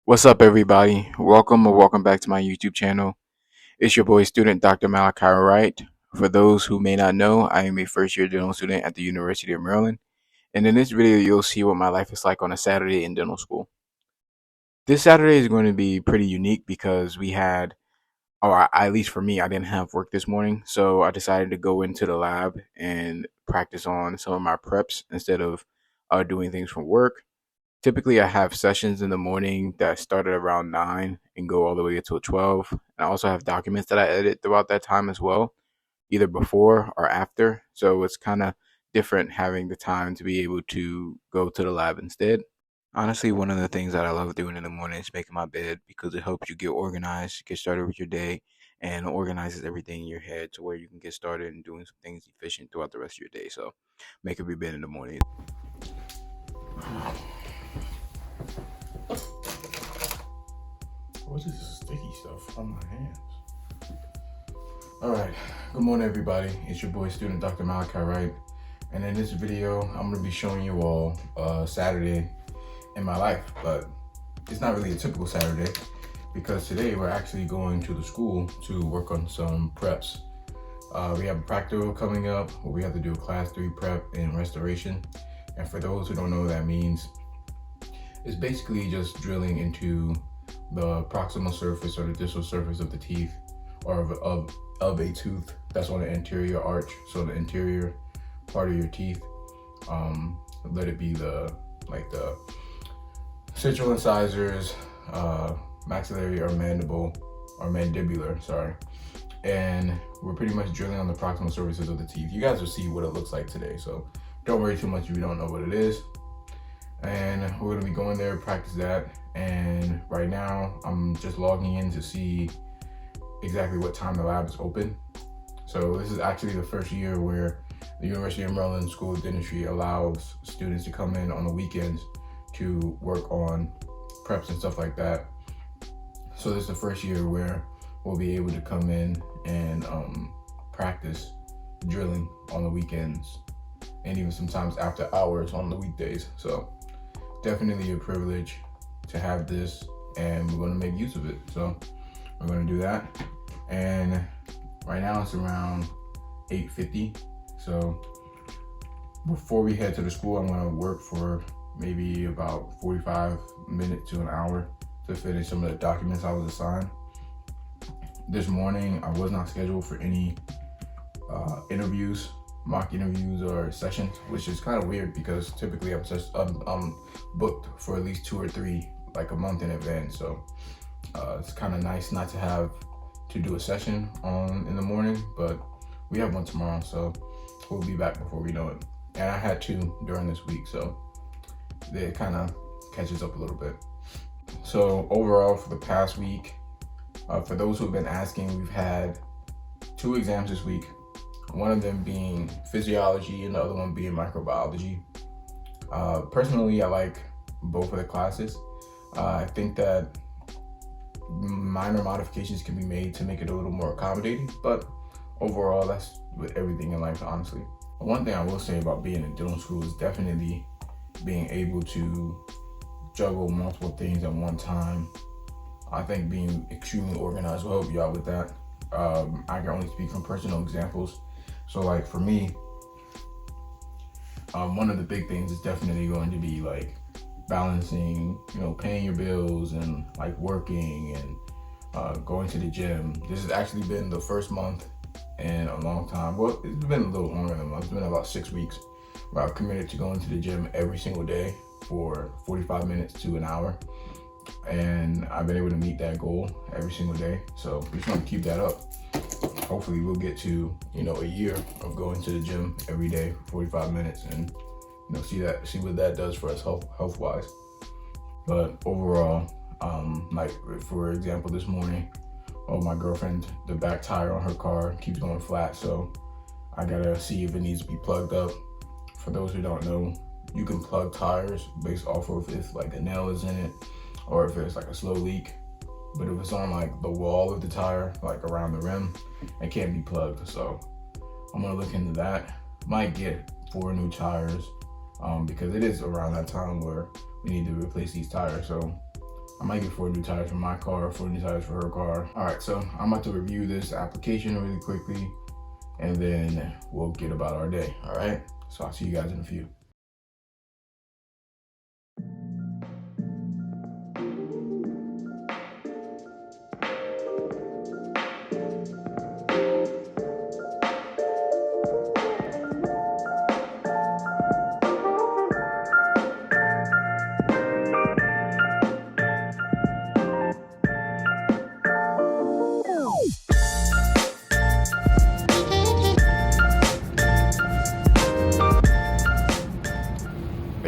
What's up, everybody? Welcome back to my YouTube channel. It's your boy, student Dr. Malachi Wright. For those who may not know, I am a first year dental student at the University of Maryland. And in this video, you'll see what my life is like on a Saturday in dental school. This Saturday is going to be pretty unique because at least for me, I didn't have work this morning. So I decided to go into the lab and practice on some of my preps instead of doing things from work. Typically, I have sessions in the morning that start at around 9 and go all the way until 12. And I also have documents that I edit throughout that time as well, either before or after. So it's kind of different having the time to be able to go to the lab instead. Honestly, one of the things that I love doing in the morning is making my bed because it helps you get organized, get started with your day, and organizes everything in your head to where you can get started and doing some things efficient throughout the rest of your day. So make up your bed in the morning. What is this sticky stuff on my hands? All right, good morning, everybody. It's your boy, student Dr. Malachi Wright. And in this video, I'm gonna be showing you all Saturday in my life, but it's not really a typical Saturday because today we're actually going to the school to work on some preps. We have a practical coming up where we have to do a class 3 prep in restoration. And for those who don't know what that means, it's basically just drilling into the proximal surface or the distal surface of the teeth or of a tooth that's on the anterior arch, so the interior part of your teeth. Let it be the central incisors, maxillary or mandibular, sorry. And we're pretty much drilling on the proximal surfaces of the teeth. You guys will see what it looks like today, so don't worry too much if you don't know what it is. And we're gonna be going there, practice that. And right now, I'm just logging in to see exactly what time the lab is open. So this is actually the first year where the University of Maryland School of Dentistry allows students to come in on the weekends to work on preps and stuff like that. So this is the first year where we'll be able to come in and practice drilling on the weekends and even sometimes after hours on the weekdays. So definitely a privilege to have this, and we're going to make use of it. So we're going to do that. And right now it's around 8:50. So before we head to the school, I'm going to work for maybe about 45 minutes to an hour to finish some of the documents I was assigned. This morning, I was not scheduled for any mock interviews or sessions, which is kind of weird because typically I'm booked for at least 2 or 3, like a month in advance. So it's kind of nice not to have to do a session in the morning, but we have one tomorrow, so we'll be back before we know it. And I had 2 during this week, so it kind of catches up a little bit. So overall, for the past week, for those who have been asking, we've had 2 exams this week. One of them being physiology and the other one being microbiology. Personally, I like both of the classes. I think that minor modifications can be made to make it a little more accommodating, but overall, that's with everything in life, honestly. One thing I will say about being in dental school is definitely being able to juggle multiple things at one time. I think being extremely organized will help you out with that. I can only speak from personal examples. So like for me, one of the big things is definitely going to be like balancing, paying your bills and like working and going to the gym. This has actually been the first month in a long time. Well, it's been a little longer than a month. It's been about 6 weeks where I've committed to going to the gym every single day for 45 minutes to an hour. And I've been able to meet that goal every single day. So we just want to keep that up. Hopefully we'll get to, a year of going to the gym every day for 45 minutes and, see what that does for us health-wise. But overall, like for example, this morning, my girlfriend, the back tire on her car keeps going flat. So I gotta see if it needs to be plugged up. For those who don't know, you can plug tires based off of if like a nail is in it or if it's like a slow leak. But if it's on like the wall of the tire, like around the rim, it can't be plugged. So I'm gonna look into that. Might get 4 new tires because it is around that time where we need to replace these tires. So I might get 4 new tires for my car, 4 new tires for her car. All right, so I'm about to review this application really quickly, and then we'll get about our day. All right, so I'll see you guys in a few.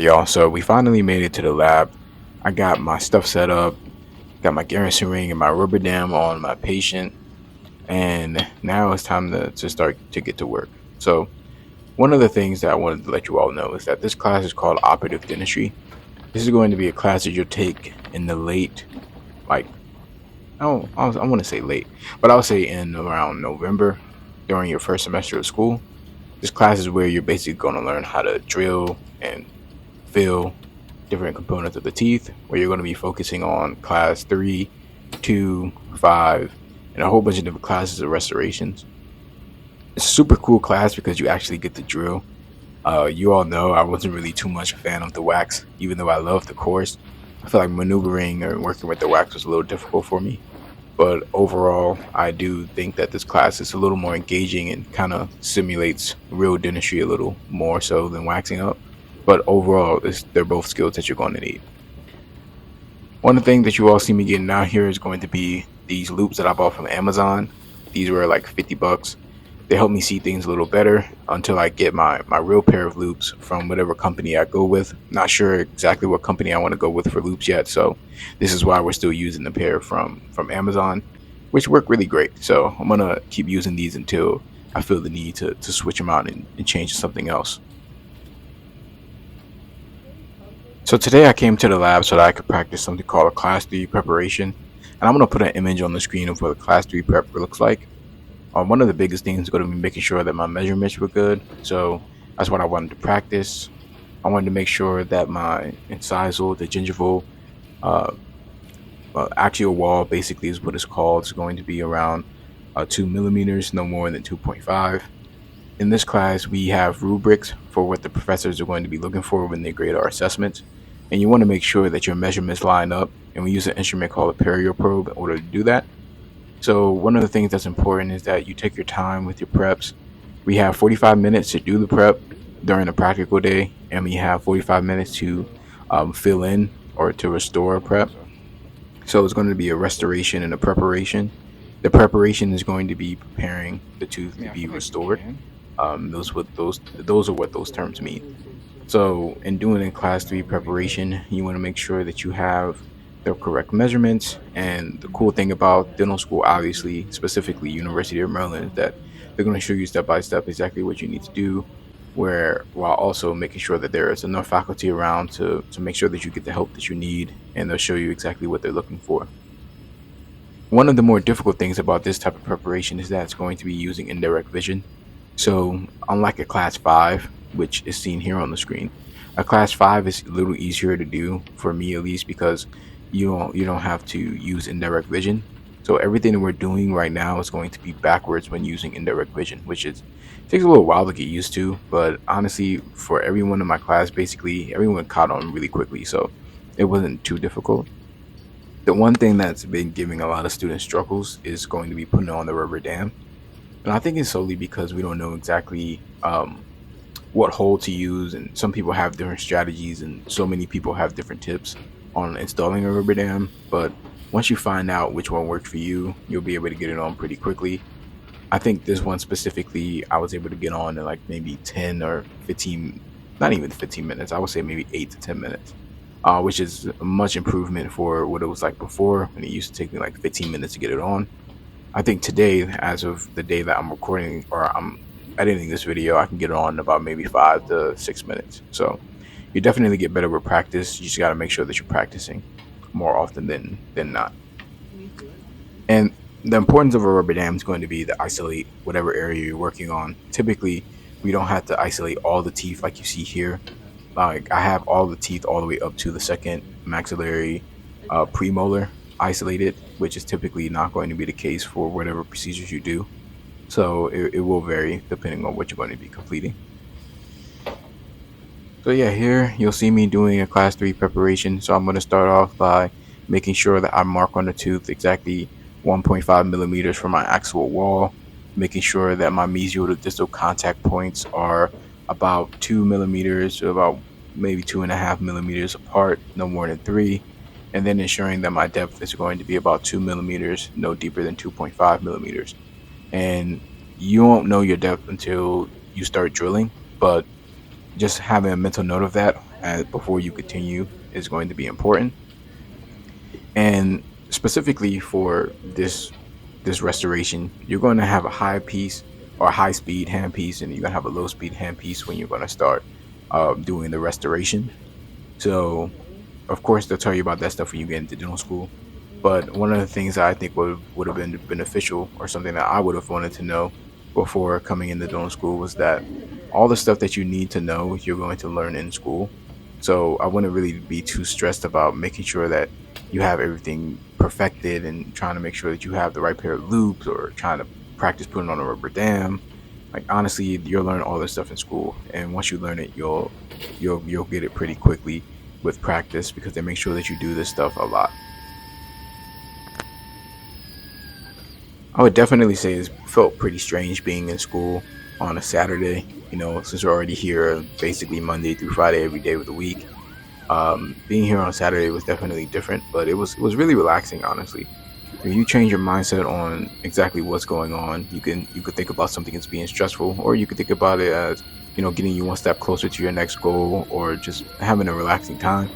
Y'all, so we finally made it to the lab. I got my stuff set up, got my Garrison ring and my rubber dam on my patient, and now it's time to start to get to work. So one of the things that I wanted to let you all know is that this class is called Operative Dentistry. This is going to be a class that you'll take in the late, like, I want to say late, but I would say in around November during your first semester of school. This class is where you're basically going to learn how to drill and fill different components of the teeth, where you're going to be focusing on class 3, 2, 5, and a whole bunch of different classes of restorations. It's a super cool class because you actually get to drill. You all know I wasn't really too much a fan of the wax, even though I loved the course. I feel like maneuvering or working with the wax was a little difficult for me. But overall, I do think that this class is a little more engaging and kind of simulates real dentistry a little more so than waxing up. But overall, they're both skills that you're going to need. One of the things that you all see me getting out here is going to be these loops that I bought from Amazon. These were like $50. They help me see things a little better until I get my real pair of loops from whatever company I go with. Not sure exactly what company I want to go with for loops yet, so this is why we're still using the pair from Amazon, which work really great. So I'm going to keep using these until I feel the need to switch them out and change to something else. So today I came to the lab so that I could practice something called a Class 3 preparation. And I'm going to put an image on the screen of what a Class 3 prep looks like. One of the biggest things is going to be making sure that my measurements were good. So that's what I wanted to practice. I wanted to make sure that my incisal, the gingival, axial wall basically is what it's called. It's going to be around 2 millimeters, no more than 2.5. In this class, we have rubrics for what the professors are going to be looking for when they grade our assessments. And you want to make sure that your measurements line up. And we use an instrument called a perio probe in order to do that. So one of the things that's important is that you take your time with your preps. We have 45 minutes to do the prep during a practical day, and we have 45 minutes to fill in or to restore a prep. So it's going to be a restoration and a preparation. The preparation is going to be preparing the tooth to be restored. Those are what those terms mean. So in doing a Class 3 preparation, you want to make sure that you have the correct measurements. And the cool thing about dental school, obviously, specifically University of Maryland, is that they're going to show you step by step exactly what you need to do, while also making sure that there is enough faculty around to make sure that you get the help that you need, and they'll show you exactly what they're looking for. One of the more difficult things about this type of preparation is that it's going to be using indirect vision. So unlike a Class 5, which is seen here on the screen, a Class 5 is a little easier to do, for me at least, because you don't have to use indirect vision. So everything that we're doing right now is going to be backwards when using indirect vision, which takes a little while to get used to. But honestly, for everyone in my class, basically everyone caught on really quickly, so it wasn't too difficult. The one thing that's been giving a lot of students struggles is going to be putting on the rubber dam. And I think it's solely because we don't know exactly what hole to use, and some people have different strategies, and so many people have different tips on installing a rubber dam. But once you find out which one worked for you, you'll be able to get it on pretty quickly. I think this one specifically, I was able to get on in like maybe 10 or 15, not even 15 minutes. I would say maybe 8 to 10 minutes, which is a much improvement for what it was like before, when it used to take me like 15 minutes to get it on. I think today, as of the day that I'm recording or I'm editing this video, I can get it on in about maybe 5 to 6 minutes. So you definitely get better with practice. You just got to make sure that you're practicing more often than not. And the importance of a rubber dam is going to be to isolate whatever area you're working on. Typically, we don't have to isolate all the teeth like you see here. Like I have all the teeth all the way up to the second maxillary premolar isolated, which is typically not going to be the case for whatever procedures you do. So it will vary depending on what you're going to be completing. So yeah, here you'll see me doing a class 3 preparation. So I'm going to start off by making sure that I mark on the tooth exactly 1.5 millimeters from my actual wall, making sure that my mesial to distal contact points are about 2 millimeters, about maybe 2.5 millimeters apart, no more than 3, and then ensuring that my depth is going to be about 2 millimeters, no deeper than 2.5 millimeters. And you won't know your depth until you start drilling, but just having a mental note of that before you continue is going to be important. And specifically for this restoration, you're going to have a high piece or a high speed hand piece, and you're going to have a low speed hand piece when you're going to start doing the restoration. So of course they'll tell you about that stuff when you get into dental school. But one of the things that I think would have been beneficial, or something that I would have wanted to know before coming into dental school, was that all the stuff that you need to know you're going to learn in school. So I wouldn't really be too stressed about making sure that you have everything perfected and trying to make sure that you have the right pair of loops or trying to practice putting on a rubber dam. Like honestly, you'll learn all this stuff in school, and once you learn it, you'll get it pretty quickly with practice, because they make sure that you do this stuff a lot. I would definitely say it felt pretty strange being in school on a Saturday. Since we're already here basically Monday through Friday every day of the week. Being here on Saturday was definitely different, but it was really relaxing, honestly. When you change your mindset on exactly what's going on, you could think about something as being stressful, or you could think about it as getting you one step closer to your next goal, or just having a relaxing time.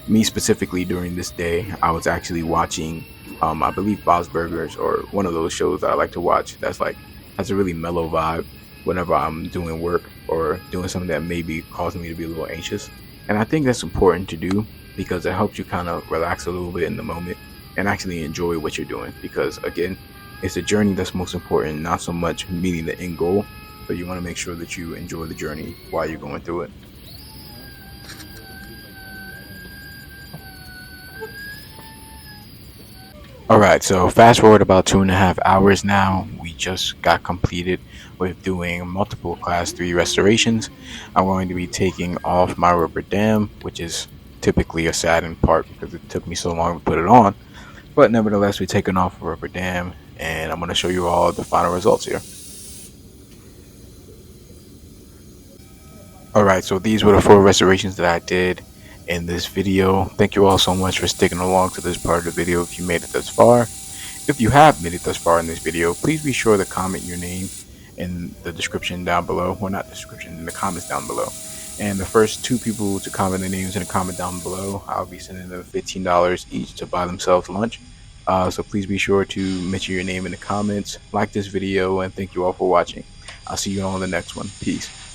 Me specifically, during this day, I was actually watching, I believe Bob's Burgers, or one of those shows that I like to watch. That's like has a really mellow vibe whenever I'm doing work or doing something that maybe causing me to be a little anxious. And I think that's important to do, because it helps you kind of relax a little bit in the moment and actually enjoy what you're doing. Because again, it's the journey that's most important, not so much meeting the end goal. So you want to make sure that you enjoy the journey while you're going through it. All right, so fast forward about 2.5 hours now. We just got completed with doing multiple class 3 restorations. I'm going to be taking off my rubber dam, which is typically a saddened part because it took me so long to put it on. But nevertheless, we're taking off a rubber dam, and I'm going to show you all the final results here. All right, so these were the 4 restorations that I did in this video. Thank you all so much for sticking along to this part of the video if you made it thus far. If you have made it thus far in this video, please be sure to comment your name in the description down below. Well, not description, in the comments down below. And the first 2 people to comment their names in the comment down below, I'll be sending them $15 each to buy themselves lunch. So please be sure to mention your name in the comments, like this video, and thank you all for watching. I'll see you all in the next one. Peace.